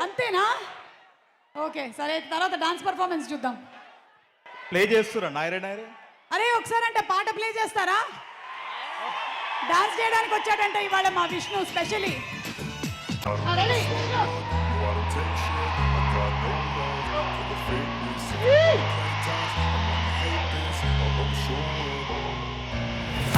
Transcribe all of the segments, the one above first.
అంతేనా? ఓకే సరే, తర్వాత డాన్స్ పర్ఫార్మెన్స్ చూద్దాం. ప్లే చేస్తురా నాయరే నాయరే? అరే ఒకసారి అంటే పాట ప్లే చేస్తారా? డాన్స్ చేయడానికి వచ్చాడంటే ఇవాళ మా Vishnu especially.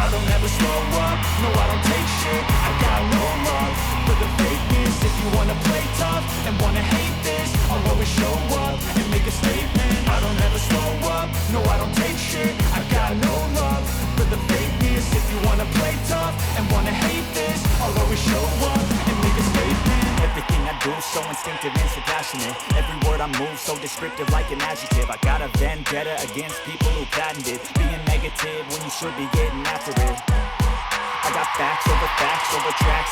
I don't ever slow up, no I don't take shit. I got no love for the fakeness. If you wanna play tough and wanna hate this, I'll always show up and make a statement. I don't ever slow up, no I don't take shit. I got no love for the fakeness. If you wanna play tough and wanna hate this, I'll always show up and make a statement. Everything I do so instinctive and so passionate. Every word I move so descriptive like an adjective. I got a vendetta against people who patented being negative when you should be getting after it. I got facts over tracks,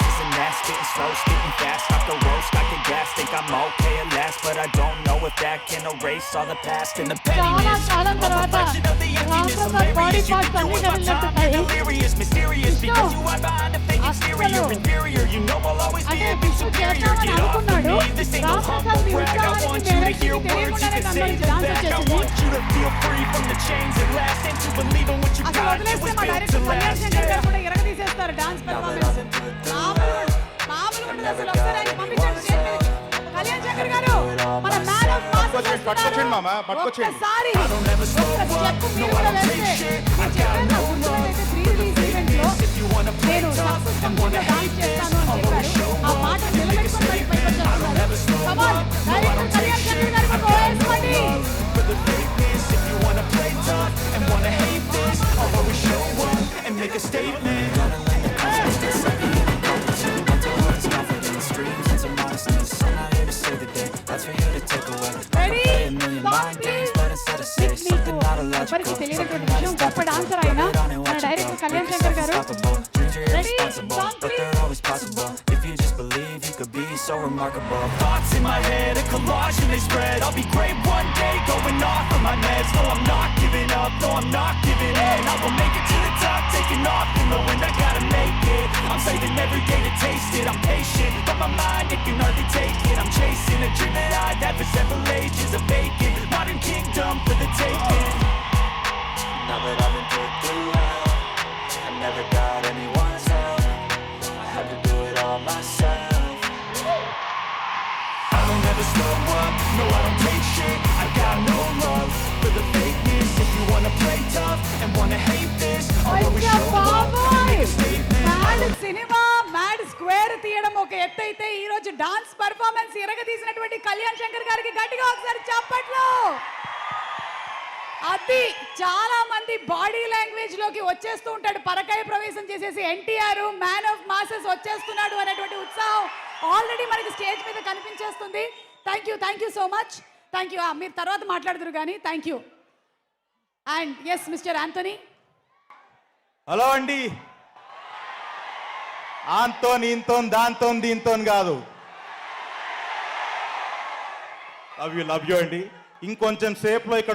this and that, spitting slow, spitting fast, off the roast, I can gas, think I'm okay at last, but I don't know if that can erase all the past and the pettiness. A reflection of the emptiness, hilarious, you think you're worth my time, you're delirious, mysterious, because you hide behind a fake exterior, inferior, you know I'll always be a bit superior, get off of me, this ain't no humble brag, I want you to hear words, you can say them back, I want you to feel free from the chains at last, and to believe in what you got, it was built to last, dance performance మామూలుగా అసలు ఒకసారి ఆయన పంపించండి stage మీద. కళ్యాణ్ శంకర్ గారు మన man of masses పట్టుకొచ్చేయండి మామ, పట్టుకొచ్చేయండి. ఒక్కసారి ఒక్క స్టెప్ మీరు కూడా వేస్తే నేను చెప్పాను నా గుర్తున్నదైతే ప్రీ రిలీజ్ ఈవెంట్ లో నేను సక్సెస్ ఫంక్షన్ లో డాన్స్ చేస్తాను అని చెప్పారు. ఆ మాట నిలబెట్టుకొని మరి పైకి వచ్చేస్తున్నారు. కమాన్ డైరెక్టర్ కళ్యాణ్ శంకర్ గారికి ఒక వేసుకోండి. Make a statement. ఎవరికి తెలియనటువంటి విషయం, గొప్ప డాన్సర్ అయినా మన డైరెక్టర్ కళ్యాణ్ శంకర్ గారు. Ready song please. If you just believe you could be so remarkable. Thoughts in my head, a collage and they spread. I'll be great one day, going off of my meds. No, I'm not giving up, no, I'm not giving in. I will make it to the top, taking off in the wind. I gotta make it, I'm saving every day to taste it. I'm patient, but my mind, it can hardly take it. I'm chasing a dream that I've had for several ages. A vacant, modern kingdom for the taking. Now that I've been put through hell, I never got anyone's help. I had to do it all myself. I don't ever slow up, no I don't take shit. I got no love for the fakeness. If you wanna play tough and wanna hate this, I'll always show up and make a statement. Mad cinema mad square తీయడం ఒక ఎత్తు అయితే ఈ రోజు dance performance ఇరగదీసినటువంటి Kalyan Shankar గారికి గట్టిగా ఒకసారి చప్పట్లు. అది చాలా మంది బాడీ లాంగ్వేజ్ లోకి వచ్చేస్తూ ఉంటాడు, పరకాయ ప్రవేశం చేసేసి ఎన్టీఆర్ మ్యాన్ ఆఫ్ మాసెస్ వచ్చేస్తున్నాడు అనేటువంటి ఉత్సాహం ఆల్రెడీ మనకి స్టేజ్ మీద కనిపించేస్తుంది. Thank you so much. Thank you. మీరు తర్వాత మాట్లాడుతురు కానీ thank you. And yes mister Anthony. Hello అండి. ఆంతోన్ ఇంతోన్ దాంతోన్ దీంతోన్ కాదు. లవ్ యూ అండి. ఇంకొంచెం సేపులో ఇక్కడ